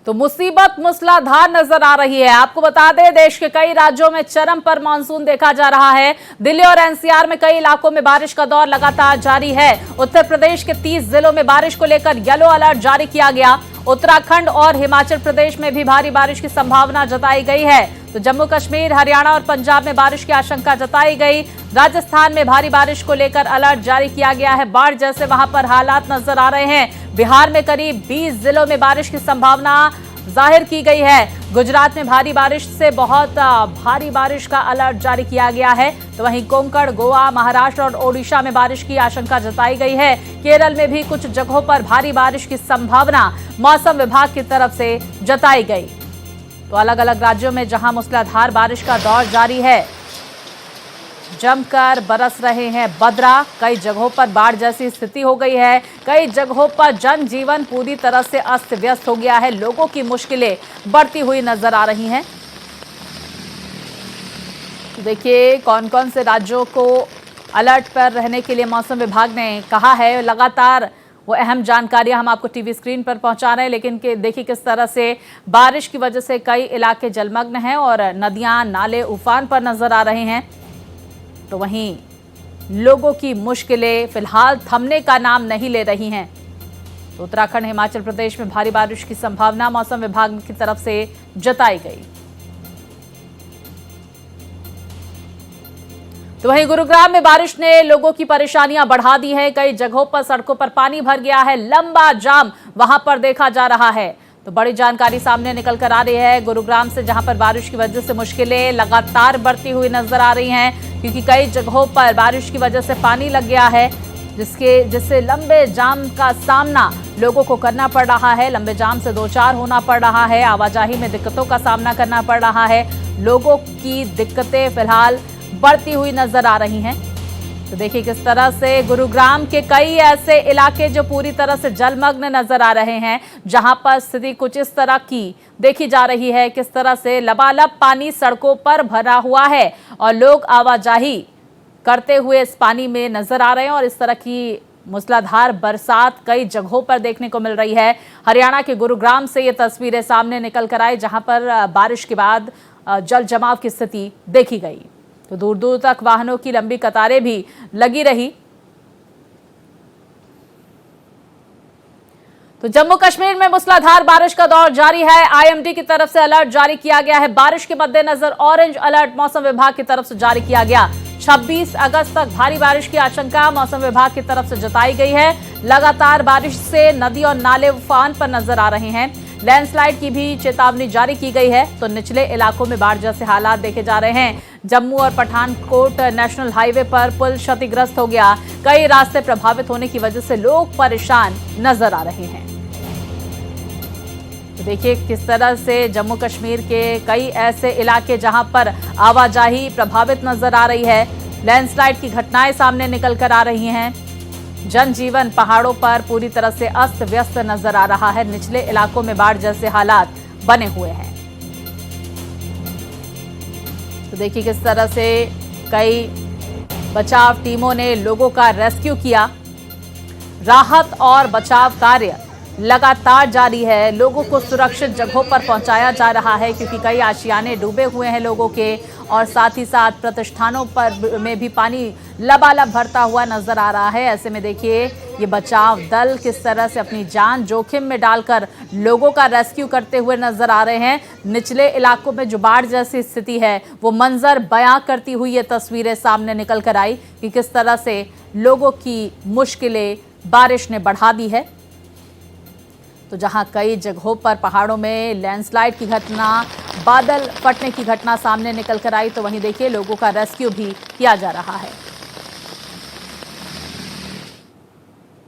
तो मुसीबत मूसलाधार नजर आ रही है। आपको बता दें, देश के कई राज्यों में चरम पर मानसून देखा जा रहा है। दिल्ली और एनसीआर में कई इलाकों में बारिश का दौर लगातार जारी है। उत्तर प्रदेश के 30 जिलों में बारिश को लेकर येलो अलर्ट जारी किया गया। उत्तराखंड और हिमाचल प्रदेश में भी भारी बारिश की संभावना जताई गई है। तो जम्मू कश्मीर, हरियाणा और पंजाब में बारिश की आशंका जताई गई। राजस्थान में भारी बारिश को लेकर अलर्ट जारी किया गया है। बाढ़ जैसे वहां पर हालात नजर आ रहे हैं। बिहार में करीब 20 जिलों में बारिश की संभावना जाहिर की गई है। गुजरात में भारी बारिश से बहुत भारी बारिश का अलर्ट जारी किया गया है। तो वहीं कोंकण, गोवा, महाराष्ट्र और ओडिशा में बारिश की आशंका जताई गई है। केरल में भी कुछ जगहों पर भारी बारिश की संभावना मौसम विभाग की तरफ से जताई गई। तो अलग अलग राज्यों में जहां मूसलाधार बारिश का दौर जारी है, जमकर बरस रहे हैं बदरा। कई जगहों पर बाढ़ जैसी स्थिति हो गई है। कई जगहों पर जनजीवन पूरी तरह से अस्त व्यस्त हो गया है। लोगों की मुश्किलें बढ़ती हुई नजर आ रही हैं। देखिए कौन कौन से राज्यों को अलर्ट पर रहने के लिए मौसम विभाग ने कहा है। लगातार वो अहम जानकारियां हम आपको टीवी स्क्रीन पर पहुंचा रहे हैं, लेकिन देखिए किस तरह से बारिश की वजह से कई इलाके जलमग्न हैं और नदियां, नाले उफान पर नजर आ रहे हैं। तो वहीं लोगों की मुश्किलें फिलहाल थमने का नाम नहीं ले रही हैं। तो उत्तराखंड, हिमाचल प्रदेश में भारी बारिश की संभावना मौसम विभाग की तरफ से जताई गई। तो वहीं गुरुग्राम में बारिश ने लोगों की परेशानियां बढ़ा दी है। कई जगहों पर सड़कों पर पानी भर गया है। लंबा जाम वहां पर देखा जा रहा है। तो बड़ी जानकारी सामने निकल कर आ रही है गुरुग्राम से, जहां पर बारिश की वजह से मुश्किलें लगातार बढ़ती हुई नजर आ रही हैं, क्योंकि कई जगहों पर बारिश की वजह से पानी लग गया है, जिससे लंबे जाम का सामना लोगों को करना पड़ रहा है। लंबे जाम से दो चार होना पड़ रहा है। आवाजाही में दिक्कतों का सामना करना पड़ रहा है। लोगों की दिक्कतें फिलहाल बढ़ती हुई नजर आ रही हैं। तो देखिए किस तरह से गुरुग्राम के कई ऐसे इलाके जो पूरी तरह से जलमग्न नजर आ रहे हैं, जहां पर स्थिति कुछ इस तरह की देखी जा रही है। किस तरह से लबालब पानी सड़कों पर भरा हुआ है और लोग आवाजाही करते हुए इस पानी में नजर आ रहे हैं। और इस तरह की मूसलाधार बरसात कई जगहों पर देखने को मिल रही है। हरियाणा के गुरुग्राम से ये तस्वीरें सामने निकल कर आई, जहां पर बारिश के बाद जल जमाव की स्थिति देखी गई। तो दूर दूर तक वाहनों की लंबी कतारें भी लगी रही। तो जम्मू कश्मीर में मूसलाधार बारिश का दौर जारी है। आईएमडी की तरफ से अलर्ट जारी किया गया है। बारिश के मद्देनजर ऑरेंज अलर्ट मौसम विभाग की तरफ से जारी किया गया। 26 अगस्त तक भारी बारिश की आशंका मौसम विभाग की तरफ से जताई गई है। लगातार बारिश से नदी और नाले उफान पर नजर आ रहे हैं। लैंडस्लाइड की भी चेतावनी जारी की गई है। तो निचले इलाकों में बाढ़ जैसे हालात देखे जा रहे हैं। जम्मू और पठानकोट नेशनल हाईवे पर पुल क्षतिग्रस्त हो गया। कई रास्ते प्रभावित होने की वजह से लोग परेशान नजर आ रहे हैं। तो देखिए किस तरह से जम्मू कश्मीर के कई ऐसे इलाके जहां पर आवाजाही प्रभावित नजर आ रही है। लैंडस्लाइड की घटनाएं सामने निकल कर आ रही हैं। जनजीवन पहाड़ों पर पूरी तरह से अस्त व्यस्त नजर आ रहा है। निचले इलाकों में बाढ़ जैसे हालात बने हुए हैं। तो देखिए किस तरह से कई बचाव टीमों ने लोगों का रेस्क्यू किया। राहत और बचाव कार्य लगातार जारी है। लोगों को सुरक्षित जगहों पर पहुंचाया जा रहा है, क्योंकि कई आशियाने डूबे हुए हैं लोगों के, और साथ ही साथ प्रतिष्ठानों पर में भी पानी लबालब भरता हुआ नजर आ रहा है। ऐसे में देखिए ये बचाव दल किस तरह से अपनी जान जोखिम में डालकर लोगों का रेस्क्यू करते हुए नजर आ रहे हैं। निचले इलाकों में जो बाढ़ जैसी स्थिति है वो मंजर बयां करती हुई ये तस्वीरें सामने निकल कर आई कि किस तरह से लोगों की मुश्किलें बारिश ने बढ़ा दी है। तो जहां कई जगहों पर पहाड़ों में लैंडस्लाइड की घटना, बादल फटने की घटना सामने निकल कर आई, तो वहीं देखिए लोगों का रेस्क्यू भी किया जा रहा है।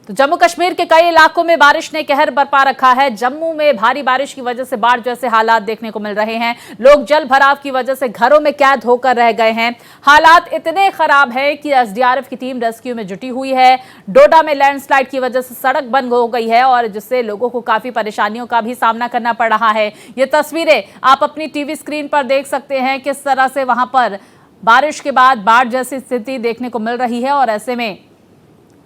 तो जम्मू कश्मीर के कई इलाकों में बारिश ने कहर बरपा रखा है। जम्मू में भारी बारिश की वजह से बाढ़ जैसे हालात देखने को मिल रहे हैं। लोग जल भराव की वजह से घरों में कैद होकर रह गए हैं। हालात इतने खराब है कि एसडीआरएफ की टीम रेस्क्यू में जुटी हुई है। डोडा में लैंडस्लाइड की वजह से सड़क बंद हो गई है और जिससे लोगों को काफी परेशानियों का भी सामना करना पड़ रहा है। ये तस्वीरें आप अपनी टीवी स्क्रीन पर देख सकते हैं, किस तरह से वहां पर बारिश के बाद बाढ़ जैसी स्थिति देखने को मिल रही है। और ऐसे में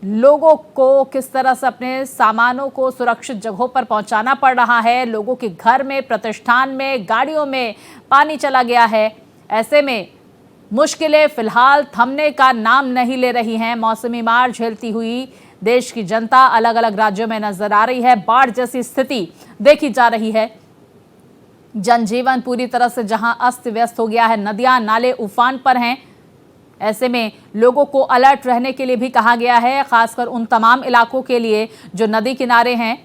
लोगों को किस तरह से अपने सामानों को सुरक्षित जगहों पर पहुंचाना पड़ रहा है। लोगों के घर में, प्रतिष्ठान में, गाड़ियों में पानी चला गया है। ऐसे में मुश्किलें फिलहाल थमने का नाम नहीं ले रही हैं। मौसमी मार झेलती हुई देश की जनता अलग अलग राज्यों में नजर आ रही है। बाढ़ जैसी स्थिति देखी जा रही है। जनजीवन पूरी तरह से जहां अस्त व्यस्त हो गया है, नदियां नाले उफान पर हैं। ऐसे में लोगों को अलर्ट रहने के लिए भी कहा गया है, खासकर उन तमाम इलाकों के लिए जो नदी किनारे हैं।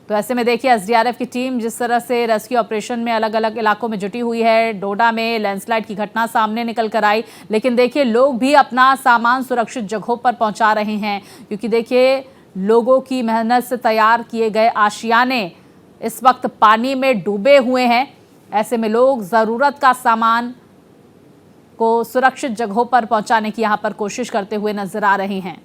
तो ऐसे में देखिए एसडीआरएफ की टीम जिस तरह से रेस्क्यू ऑपरेशन में अलग अलग इलाकों में जुटी हुई है। डोडा में लैंडस्लाइड की घटना सामने निकल कर आई, लेकिन देखिए लोग भी अपना सामान सुरक्षित जगहों पर पहुंचा रहे हैं, क्योंकि देखिए लोगों की मेहनत से तैयार किए गए आशियाने इस वक्त पानी में डूबे हुए हैं। ऐसे में लोग ज़रूरत का सामान को सुरक्षित जगहों पर पहुंचाने की यहां पर कोशिश करते हुए नजर आ रहे हैं।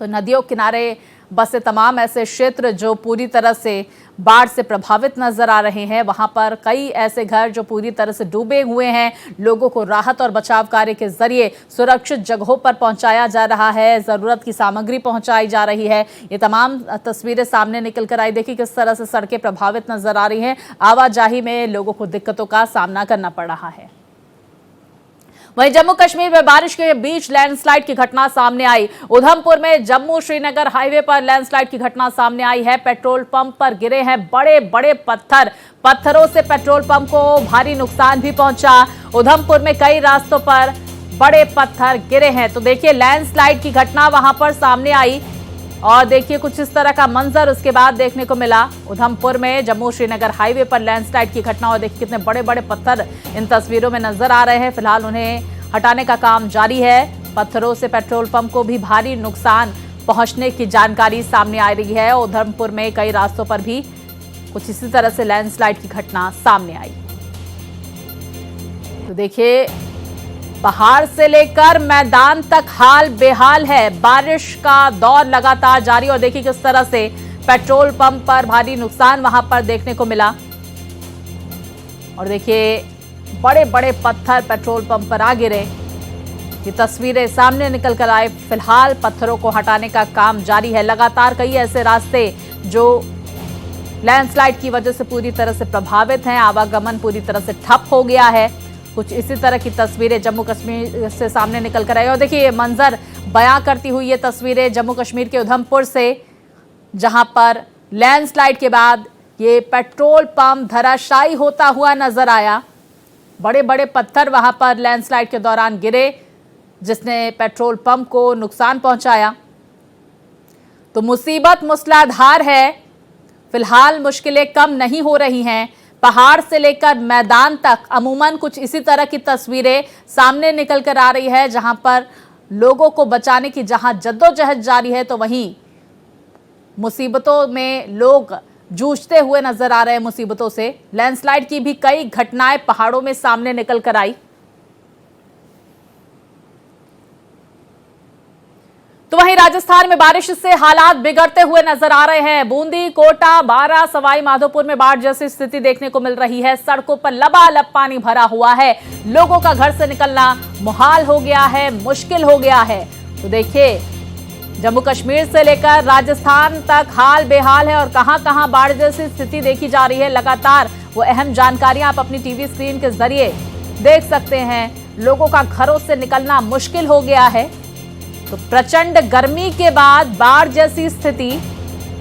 तो नदियों किनारे बसे तमाम ऐसे क्षेत्र जो पूरी तरह से बाढ़ से प्रभावित नजर आ रहे हैं, वहां पर कई ऐसे घर जो पूरी तरह से डूबे हुए हैं। लोगों को राहत और बचाव कार्य के जरिए सुरक्षित जगहों पर पहुंचाया जा रहा है, जरूरत की सामग्री पहुंचाई जा रही है। ये तमाम तस्वीरें सामने निकल कर आई। देखिए किस तरह से सड़कें प्रभावित नजर आ रही हैं। आवाजाही में लोगों को दिक्कतों का सामना करना पड़ रहा है। वहीं जम्मू कश्मीर में बारिश के बीच लैंडस्लाइड की घटना सामने आई। उधमपुर में जम्मू श्रीनगर हाईवे पर लैंडस्लाइड की घटना सामने आई है। पेट्रोल पंप पर गिरे हैं बड़े बड़े पत्थरों से पेट्रोल पंप को भारी नुकसान भी पहुंचा। उधमपुर में कई रास्तों पर बड़े पत्थर गिरे हैं। तो देखिए लैंडस्लाइड की घटना वहां पर सामने आई और देखिए कुछ इस तरह का मंजर उसके बाद देखने को मिला। उधमपुर में जम्मू श्रीनगर हाईवे पर लैंडस्लाइड की घटना और देखिए कितने बड़े बड़े पत्थर इन तस्वीरों में नजर आ रहे हैं। फिलहाल उन्हें हटाने का काम जारी है। पत्थरों से पेट्रोल पंप को भी भारी नुकसान पहुंचने की जानकारी सामने आ रही है। उधमपुर में कई रास्तों पर भी कुछ इसी तरह से लैंडस्लाइड की घटना सामने आई। तो देखिए पहाड़ से लेकर मैदान तक हाल बेहाल है। बारिश का दौर लगातार जारी और देखिए किस तरह से पेट्रोल पंप पर भारी नुकसान वहां पर देखने को मिला। और देखिए बड़े बड़े पत्थर पेट्रोल पंप पर आ गिरे। ये तस्वीरें सामने निकल कर आए। फिलहाल पत्थरों को हटाने का काम जारी है। लगातार कई ऐसे रास्ते जो लैंडस्लाइड की वजह से पूरी तरह से प्रभावित हैं, आवागमन पूरी तरह से ठप हो गया है। कुछ इसी तरह की तस्वीरें जम्मू कश्मीर से सामने निकल कर आई और देखिए ये मंजर बयां करती हुई ये तस्वीरें जम्मू कश्मीर के उधमपुर से, जहां पर लैंडस्लाइड के बाद ये पेट्रोल पंप धराशायी होता हुआ नजर आया। बड़े बड़े पत्थर वहां पर लैंडस्लाइड के दौरान गिरे जिसने पेट्रोल पंप को नुकसान पहुंचाया। तो मुसीबत मूसलाधार है। फिलहाल मुश्किलें कम नहीं हो रही हैं। पहाड़ से लेकर मैदान तक अमूमन कुछ इसी तरह की तस्वीरें सामने निकल कर आ रही है, जहां पर लोगों को बचाने की जहां जद्दोजहद जारी है, तो वहीं मुसीबतों में लोग जूझते हुए नजर आ रहे हैं। मुसीबतों से लैंडस्लाइड की भी कई घटनाएं पहाड़ों में सामने निकल कर आई। तो वहीं राजस्थान में बारिश से हालात बिगड़ते हुए नजर आ रहे हैं। बूंदी, कोटा, बारां, सवाई माधोपुर में बाढ़ जैसी स्थिति देखने को मिल रही है। सड़कों पर लबालब पानी भरा हुआ है। लोगों का घर से निकलना मुहाल हो गया है, मुश्किल हो गया है। तो देखिए जम्मू कश्मीर से लेकर राजस्थान तक हाल बेहाल है और कहां-कहां बाढ़ जैसी स्थिति देखी जा रही है। लगातार वो अहम जानकारियां आप अपनी टीवी स्क्रीन के जरिए देख सकते हैं। लोगों का घरों से निकलना मुश्किल हो गया है। तो प्रचंड गर्मी के बाद बाढ़ जैसी स्थिति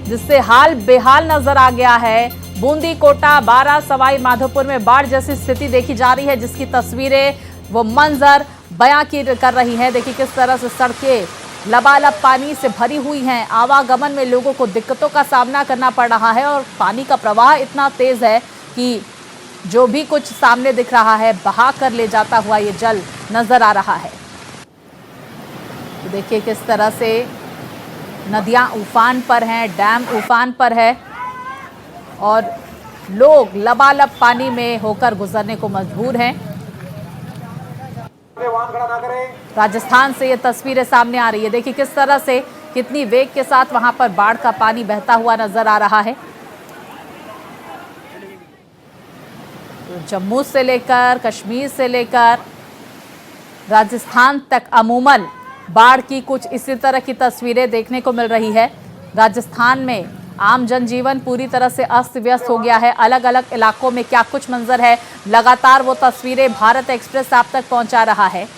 जिससे हाल बेहाल नजर आ गया है। बूंदी, कोटा, बारां, सवाई माधोपुर में बाढ़ जैसी स्थिति देखी जा रही है, जिसकी तस्वीरें वो मंजर बयां कर रही हैं। देखिए किस तरह से सड़कें लबालब पानी से भरी हुई हैं। आवागमन में लोगों को दिक्कतों का सामना करना पड़ रहा है और पानी का प्रवाह इतना तेज है कि जो भी कुछ सामने दिख रहा है बहा कर ले जाता हुआ ये जल नजर आ रहा है। तो देखिए किस तरह से नदियां उफान पर हैं, डैम उफान पर है और लोग लबालब पानी में होकर गुजरने को मजबूर हैं। राजस्थान से ये तस्वीरें सामने आ रही है। देखिए किस तरह से कितनी वेग के साथ वहां पर बाढ़ का पानी बहता हुआ नजर आ रहा है। तो जम्मू से लेकर कश्मीर से लेकर राजस्थान तक अमूमन बाढ़ की कुछ इसी तरह की तस्वीरें देखने को मिल रही है। राजस्थान में आम जनजीवन पूरी तरह से अस्त व्यस्त हो गया है। अलग अलग इलाकों में क्या कुछ मंजर है, लगातार वो तस्वीरें भारत एक्सप्रेस आप तक पहुंचा रहा है।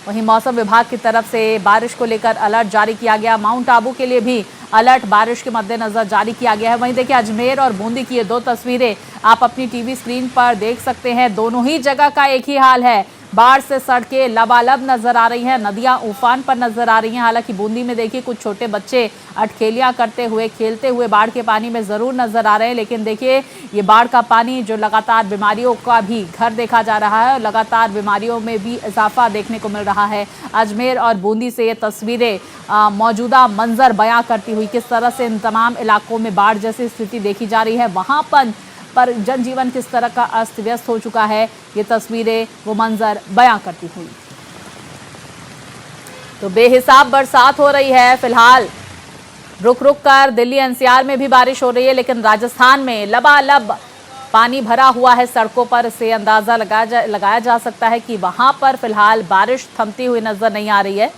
वहीं मौसम विभाग की तरफ से बारिश को लेकर अलर्ट जारी किया गया। माउंट आबू के लिए भी अलर्ट बारिश के मद्देनजर जारी किया गया है। वहीं देखिए अजमेर और बूंदी की ये दो तस्वीरें आप अपनी टीवी स्क्रीन पर देख सकते हैं। दोनों ही जगह का एक ही हाल है, बाढ़ से सड़कें लबालब नजर आ रही हैं, नदियां उफान पर नजर आ रही हैं। हालांकि बूंदी में देखिए कुछ छोटे बच्चे अटखेलियां करते हुए, खेलते हुए बाढ़ के पानी में जरूर नजर आ रहे हैं, लेकिन देखिए ये बाढ़ का पानी जो लगातार बीमारियों का भी घर देखा जा रहा है और लगातार बीमारियों में भी इजाफा देखने को मिल रहा है। अजमेर और बूंदी से ये तस्वीरें मौजूदा मंजर बयां करती हुई किस तरह से इन तमाम इलाकों में बाढ़ जैसी स्थिति देखी जा रही है, वहां पर जनजीवन किस तरह का अस्त व्यस्त हो चुका है, ये तस्वीरें वो मंजर बयां करती हुई। तो बेहिसाब बरसात हो रही है। फिलहाल रुक रुक कर दिल्ली एनसीआर में भी बारिश हो रही है, लेकिन राजस्थान में लबालब पानी भरा हुआ है सड़कों पर। से अंदाजा लगाया जा सकता है कि वहां पर फिलहाल बारिश थमती हुई नजर नहीं आ रही है।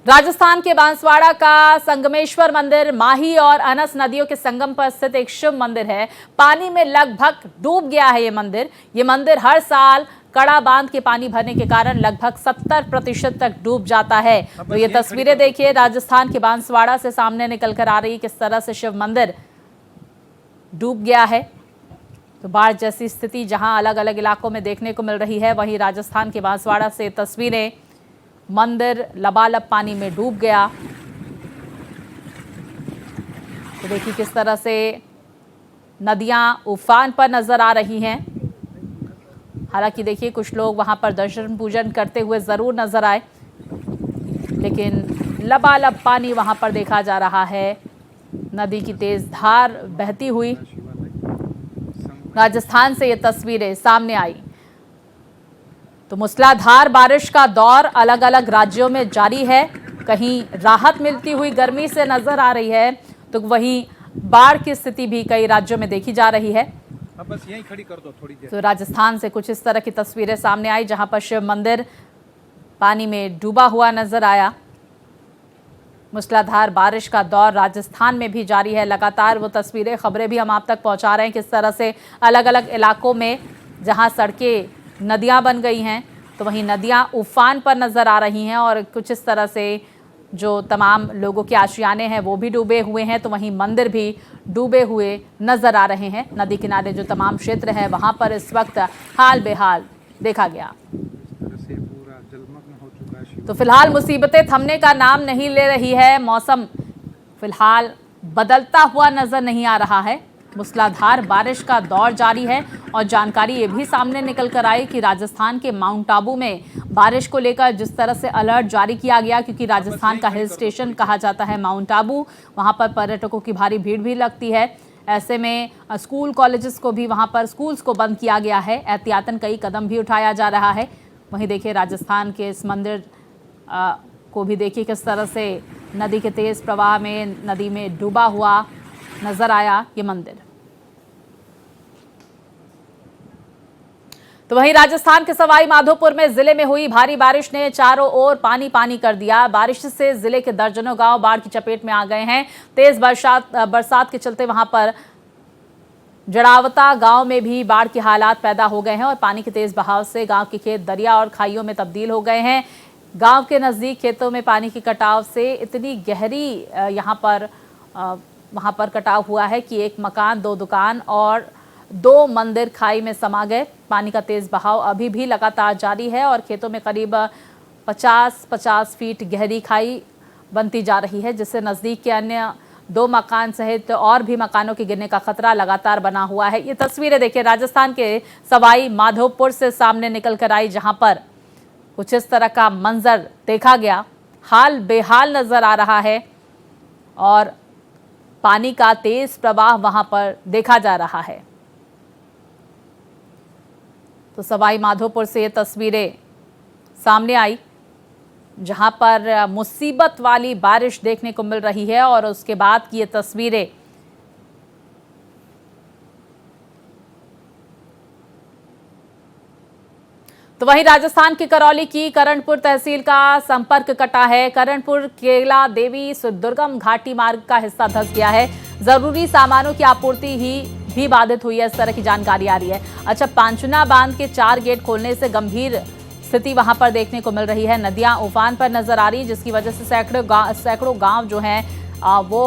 राजस्थान के बांसवाड़ा का संगमेश्वर मंदिर माही और अनस नदियों के संगम पर स्थित एक शिव मंदिर है। पानी में लगभग डूब गया है ये मंदिर हर साल कड़ा बांध के पानी भरने के कारण लगभग 70% तक डूब जाता है। तो ये तस्वीरें देखिए राजस्थान के बांसवाड़ा से सामने निकल कर आ रही, किस तरह से शिव मंदिर डूब गया है। तो बाढ़ जैसी स्थिति जहां अलग अलग इलाकों में देखने को मिल रही है, वहीं राजस्थान के बांसवाड़ा से तस्वीरें, मंदिर लबालब पानी में डूब गया। तो देखिए किस तरह से नदियां उफान पर नजर आ रही हैं। हालांकि देखिए कुछ लोग वहां पर दर्शन पूजन करते हुए जरूर नजर आए, लेकिन लबालब पानी वहां पर देखा जा रहा है। नदी की तेज धार बहती हुई राजस्थान से ये तस्वीरें सामने आई। तो मूसलाधार बारिश का दौर अलग अलग राज्यों में जारी है। कहीं राहत मिलती हुई गर्मी से नजर आ रही है, तो वहीं बाढ़ की स्थिति भी कई राज्यों में देखी जा रही है। अब बस यहीं खड़ी कर दो थोड़ी देर। तो राजस्थान से कुछ इस तरह की तस्वीरें सामने आई, जहां पर शिव मंदिर पानी में डूबा हुआ नजर आया। मूसलाधार बारिश का दौर राजस्थान में भी जारी है। लगातार वो तस्वीरें, खबरें भी हम आप तक पहुंचा रहे हैं, किस तरह से अलग अलग इलाकों में जहां सड़कें नदियां बन गई हैं, तो वहीं नदियां उफान पर नजर आ रही हैं और कुछ इस तरह से जो तमाम लोगों के आशियाने हैं वो भी डूबे हुए हैं, तो वहीं मंदिर भी डूबे हुए नजर आ रहे हैं। नदी किनारे जो तमाम क्षेत्र है वहां पर इस वक्त हाल बेहाल देखा गया। तो फिलहाल मुसीबतें थमने का नाम नहीं ले रही है। मौसम फिलहाल बदलता हुआ नजर नहीं आ रहा है। मूसलाधार बारिश का दौर जारी है और जानकारी ये भी सामने निकल कर आई कि राजस्थान के माउंट आबू में बारिश को लेकर जिस तरह से अलर्ट जारी किया गया, क्योंकि राजस्थान का हिल स्टेशन कहा जाता है माउंट आबू, वहां पर पर्यटकों की भारी भीड़ भी लगती है। ऐसे में स्कूल कॉलेजेस को भी वहां पर स्कूल्स को बंद किया गया है। एहतियातन कई कदम भी उठाया जा रहा है। वहीं देखिए राजस्थान के इस मंदिर को भी देखिए किस तरह से नदी के तेज प्रवाह में नदी में डूबा हुआ नजर आया ये मंदिर। तो वहीं राजस्थान के सवाई माधोपुर में जिले में हुई भारी बारिश ने चारों ओर पानी पानी कर दिया। बारिश से जिले के दर्जनों गांव बाढ़ की चपेट में आ गए हैं। तेज बरसात के चलते वहां पर जड़ावता गांव में भी बाढ़ के हालात पैदा हो गए हैं और पानी के तेज बहाव से गांव के खेत दरिया और खाइयों में तब्दील हो गए हैं। गांव के नजदीक खेतों में पानी के कटाव से इतनी गहरी वहां पर कटाव हुआ है कि एक मकान, 2 दुकान और 2 मंदिर खाई में समा गए। पानी का तेज बहाव अभी भी लगातार जारी है और खेतों में करीब 50 फीट गहरी खाई बनती जा रही है, जिससे नजदीक के अन्य 2 मकान सहित और भी मकानों के गिरने का खतरा लगातार बना हुआ है। ये तस्वीरें देखिए राजस्थान के सवाई माधोपुर से सामने निकल कर आई, जहां पर कुछ इस तरह का मंजर देखा गया। हाल बेहाल नजर आ रहा है और पानी का तेज प्रवाह वहां पर देखा जा रहा है। तो सवाई माधोपुर से ये तस्वीरें सामने आई, जहां पर मुसीबत वाली बारिश देखने को मिल रही है और उसके बाद की ये तस्वीरें तो वहीं राजस्थान की करौली की करणपुर तहसील का संपर्क कटा है। करणपुर केला देवी दुर्गम घाटी मार्ग का हिस्सा धंस गया है। जरूरी सामानों की आपूर्ति भी बाधित हुई है, इस तरह की जानकारी आ रही है। अच्छा, पांचुना बांध के 4 गेट खोलने से गंभीर स्थिति वहां पर देखने को मिल रही है। नदियां उफान पर नजर आ रही, जिसकी वजह से सैकड़ों गांव जो हैं वो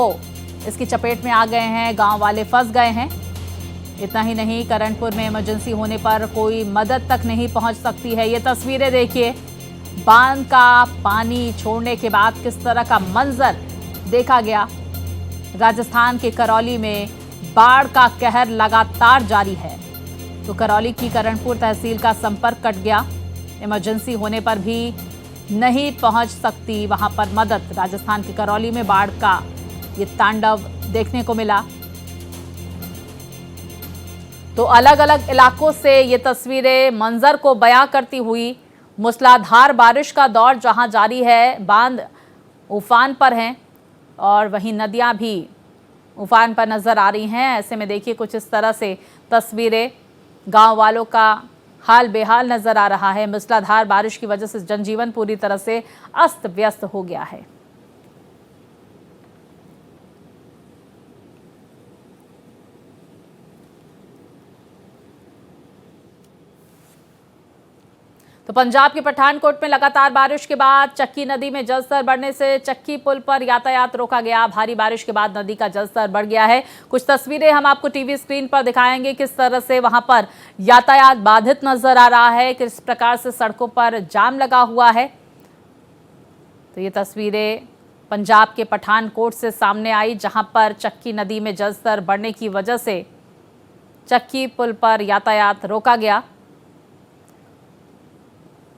इसकी चपेट में आ गए हैं, गांव वाले फंस गए हैं। इतना ही नहीं, करणपुर में इमरजेंसी होने पर कोई मदद तक नहीं पहुंच सकती है। ये तस्वीरें देखिए, बांध का पानी छोड़ने के बाद किस तरह का मंजर देखा गया। राजस्थान के करौली में बाढ़ का कहर लगातार जारी है। तो करौली की करणपुर तहसील का संपर्क कट गया। इमरजेंसी होने पर भी नहीं पहुंच सकती वहां पर मदद। राजस्थान के करौली में बाढ़ का ये तांडव देखने को मिला। तो अलग अलग इलाकों से ये तस्वीरें मंजर को बयां करती हुई। मूसलाधार बारिश का दौर जहां जारी है, बांध उफान पर हैं और वहीं नदियां भी उफान पर नजर आ रही हैं। ऐसे में देखिए, कुछ इस तरह से तस्वीरें, गांव वालों का हाल बेहाल नजर आ रहा है। मूसलाधार बारिश की वजह से जनजीवन पूरी तरह से अस्त व्यस्त हो गया है। तो पंजाब के पठानकोट में लगातार बारिश के बाद चक्की नदी में जलस्तर बढ़ने से चक्की पुल पर यातायात रोका गया। भारी बारिश के बाद नदी का जलस्तर बढ़ गया है। कुछ तस्वीरें हम आपको टीवी स्क्रीन पर दिखाएंगे, किस तरह से वहां पर यातायात बाधित नजर आ रहा है, किस प्रकार से सड़कों पर जाम लगा हुआ है। तो ये तस्वीरें पंजाब के पठानकोट से सामने आई, जहां पर चक्की नदी में जलस्तर बढ़ने की वजह से चक्की पुल पर यातायात रोका गया।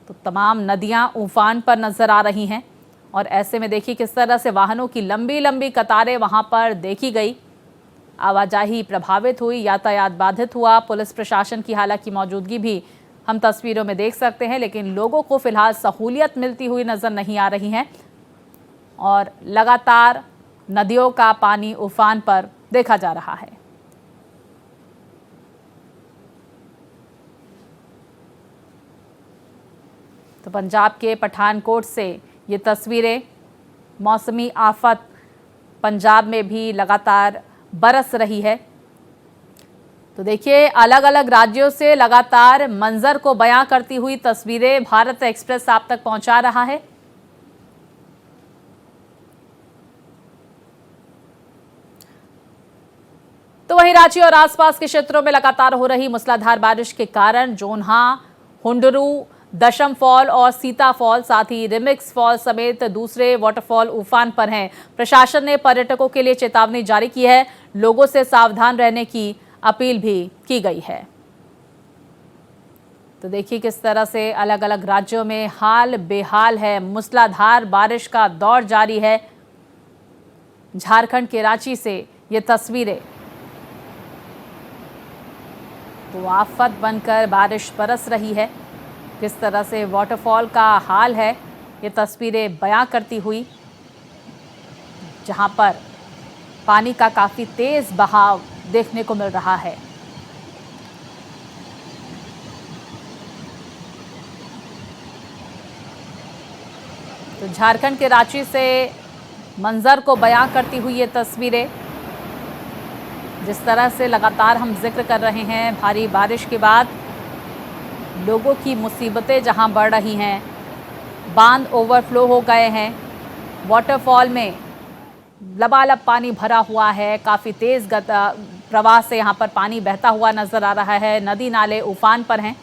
तो तमाम नदियां उफान पर नजर आ रही हैं और ऐसे में देखिए किस तरह से वाहनों की लंबी लंबी कतारें वहां पर देखी गई। आवाजाही प्रभावित हुई, यातायात बाधित हुआ। पुलिस प्रशासन की हालांकि मौजूदगी भी हम तस्वीरों में देख सकते हैं, लेकिन लोगों को फिलहाल सहूलियत मिलती हुई नजर नहीं आ रही है और लगातार नदियों का पानी उफान पर देखा जा रहा है। तो पंजाब के पठानकोट से ये तस्वीरें, मौसमी आफत पंजाब में भी लगातार बरस रही है। तो देखिए, अलग अलग राज्यों से लगातार मंजर को बयां करती हुई तस्वीरें भारत एक्सप्रेस आप तक पहुंचा रहा है। तो वहीं रांची और आसपास के क्षेत्रों में लगातार हो रही मूसलाधार बारिश के कारण जोन्हा, हुंडरू, दशम फॉल और सीता फॉल, साथ ही रिमिक्स फॉल समेत दूसरे वाटरफॉल उफान पर हैं। प्रशासन ने पर्यटकों के लिए चेतावनी जारी की है। लोगों से सावधान रहने की अपील भी की गई है। तो देखिए किस तरह से अलग अलग राज्यों में हाल बेहाल है। मूसलाधार बारिश का दौर जारी है। झारखंड के रांची से ये तस्वीरें, तो आफत बनकर बारिश बरस रही है। किस तरह से वाटरफॉल का हाल है, ये तस्वीरें बयां करती हुई, जहां पर पानी का काफ़ी तेज़ बहाव देखने को मिल रहा है। तो झारखंड के रांची से मंजर को बयां करती हुई ये तस्वीरें, जिस तरह से लगातार हम जिक्र कर रहे हैं, भारी बारिश के बाद लोगों की मुसीबतें जहां बढ़ रही हैं, बांध ओवरफ्लो हो गए हैं, वाटरफॉल में लबालब पानी भरा हुआ है, काफ़ी तेज़ प्रवाह से यहां पर पानी बहता हुआ नज़र आ रहा है, नदी नाले उफान पर हैं।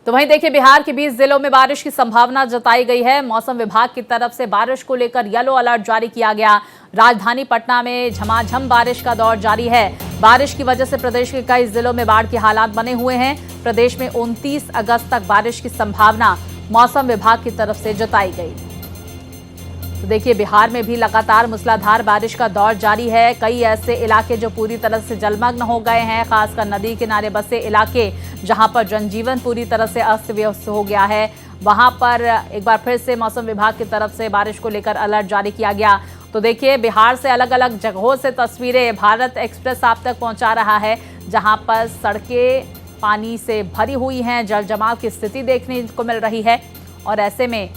तो वहीं देखिए, बिहार के 20 जिलों में बारिश की संभावना जताई गई है। मौसम विभाग की तरफ से बारिश को लेकर येलो अलर्ट जारी किया गया। राजधानी पटना में झमाझम बारिश का दौर जारी है। बारिश की वजह से प्रदेश के कई जिलों में बाढ़ के हालात बने हुए हैं। प्रदेश में 29 अगस्त तक बारिश की संभावना मौसम विभाग की तरफ से जताई गई। तो देखिए, बिहार में भी लगातार मूसलाधार बारिश का दौर जारी है। कई ऐसे इलाके जो पूरी तरह से जलमग्न हो गए हैं, खासकर नदी किनारे बसे इलाके जहां पर जनजीवन पूरी तरह से अस्त व्यस्त हो गया है, वहां पर एक बार फिर से मौसम विभाग की तरफ से बारिश को लेकर अलर्ट जारी किया गया। तो देखिए, बिहार से अलग अलग जगहों से तस्वीरें भारत एक्सप्रेस आप तक पहुंचा रहा है, जहां पर सड़कें पानी से भरी हुई हैं, जल जमाव की स्थिति देखने को मिल रही है। और ऐसे में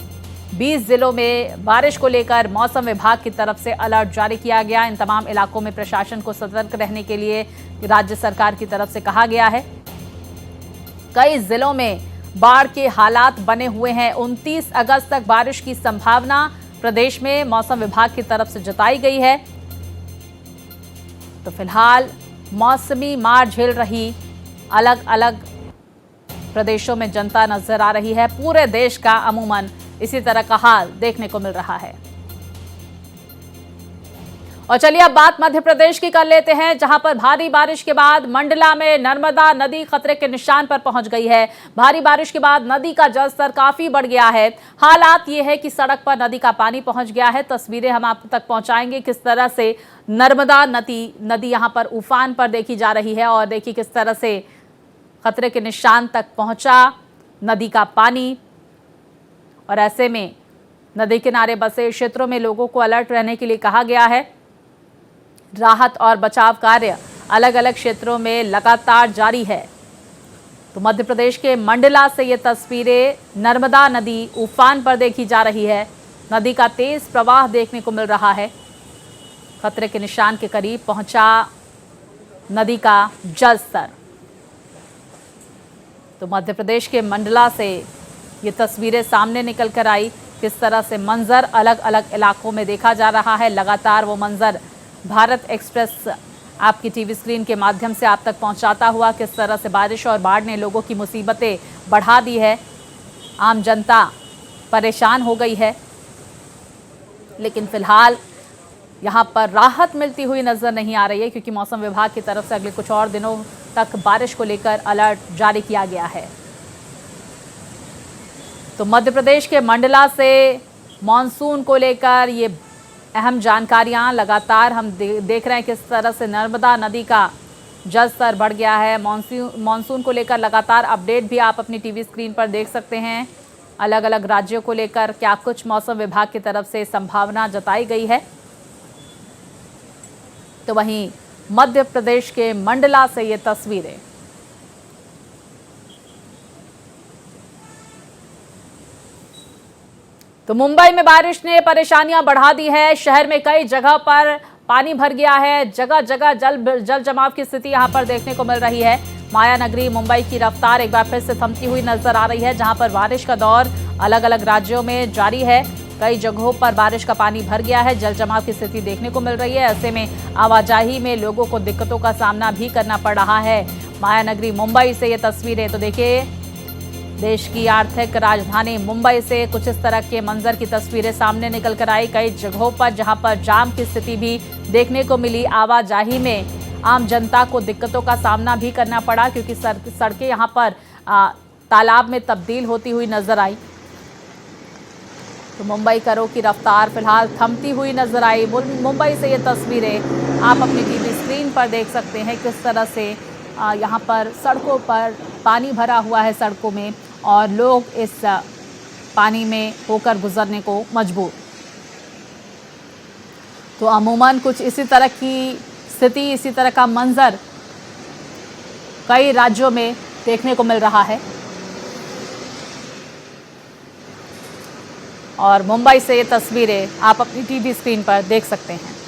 20 जिलों में बारिश को लेकर मौसम विभाग की तरफ से अलर्ट जारी किया गया। इन तमाम इलाकों में प्रशासन को सतर्क रहने के लिए राज्य सरकार की तरफ से कहा गया है। कई जिलों में बाढ़ के हालात बने हुए हैं। 29 अगस्त तक बारिश की संभावना प्रदेश में मौसम विभाग की तरफ से जताई गई है। तो फिलहाल मौसमी मार झेल रही अलग अलग प्रदेशों में जनता नजर आ रही है। पूरे देश का अमूमन इसी तरह का हाल देखने को मिल रहा है। और चलिए अब बात मध्य प्रदेश की कर लेते हैं, जहां पर भारी बारिश के बाद मंडला में नर्मदा नदी खतरे के निशान पर पहुंच गई है। भारी बारिश के बाद नदी का जलस्तर काफी बढ़ गया है। हालात ये है कि सड़क पर नदी का पानी पहुंच गया है। तस्वीरें हम आप तक पहुंचाएंगे किस तरह से नर्मदा नदी यहां पर उफान पर देखी जा रही है। और देखिए किस तरह से खतरे के निशान तक पहुंचा नदी का पानी। और ऐसे में नदी किनारे बसे क्षेत्रों में लोगों को अलर्ट रहने के लिए कहा गया है। राहत और बचाव कार्य अलग अलग क्षेत्रों में लगातार जारी है। तो मध्य प्रदेश के मंडला से ये तस्वीरें नर्मदा नदी उफान पर देखी जा रही है। नदी का तेज प्रवाह देखने को मिल रहा है। खतरे के निशान के करीब पहुंचा नदी का जलस्तर। तो मध्य प्रदेश के मंडला से ये तस्वीरें सामने निकल कर आई। किस तरह से मंजर अलग अलग इलाकों में देखा जा रहा है। लगातार वो मंजर भारत एक्सप्रेस आपकी टीवी स्क्रीन के माध्यम से आप तक पहुंचाता हुआ किस तरह से बारिश और बाढ़ ने लोगों की मुसीबतें बढ़ा दी है। आम जनता परेशान हो गई है, लेकिन फिलहाल यहाँ पर राहत मिलती हुई नजर नहीं आ रही है, क्योंकि मौसम विभाग की तरफ से अगले कुछ और दिनों तक बारिश को लेकर अलर्ट जारी किया गया है। तो मध्य प्रदेश के मंडला से मॉनसून को लेकर ये अहम जानकारियां लगातार हम देख रहे हैं। किस तरह से नर्मदा नदी का जलस्तर बढ़ गया है। मॉनसून को लेकर लगातार अपडेट भी आप अपनी टीवी स्क्रीन पर देख सकते हैं। अलग अलग राज्यों को लेकर क्या कुछ मौसम विभाग की तरफ से संभावना जताई गई है। तो वहीं मध्य प्रदेश के मंडला से ये तस्वीरें। तो मुंबई में बारिश ने परेशानियां बढ़ा दी है। शहर में कई जगह पर पानी भर गया है। जगह जगह जल जमाव की स्थिति यहां पर देखने को मिल रही है। माया नगरी मुंबई की रफ्तार एक बार फिर से थमती हुई नजर आ रही है, जहां पर बारिश का दौर अलग अलग राज्यों में जारी है। कई जगहों पर बारिश का पानी भर गया है। जल जमाव की स्थिति देखने को मिल रही है। ऐसे में आवाजाही में लोगों को दिक्कतों का सामना भी करना पड़ रहा है। माया नगरी मुंबई से ये तस्वीरें। तो देखिए, देश की आर्थिक राजधानी मुंबई से कुछ इस तरह के मंजर की तस्वीरें सामने निकल कर आई। कई जगहों पर जहां पर जाम की स्थिति भी देखने को मिली। आवाजाही में आम जनता को दिक्कतों का सामना भी करना पड़ा, क्योंकि सड़कें यहां पर तालाब में तब्दील होती हुई नजर आई। तो मुंबई करों की रफ्तार फिलहाल थमती हुई नजर आई। मुंबई से ये तस्वीरें आप अपनी टीवी स्क्रीन पर देख सकते हैं। किस तरह से यहाँ पर सड़कों पर पानी भरा हुआ है सड़कों में, और लोग इस पानी में होकर गुजरने को मजबूर। तो अमूमन कुछ इसी तरह की स्थिति, इसी तरह का मंजर कई राज्यों में देखने को मिल रहा है। और मुंबई से ये तस्वीरें आप अपनी टीवी स्क्रीन पर देख सकते हैं।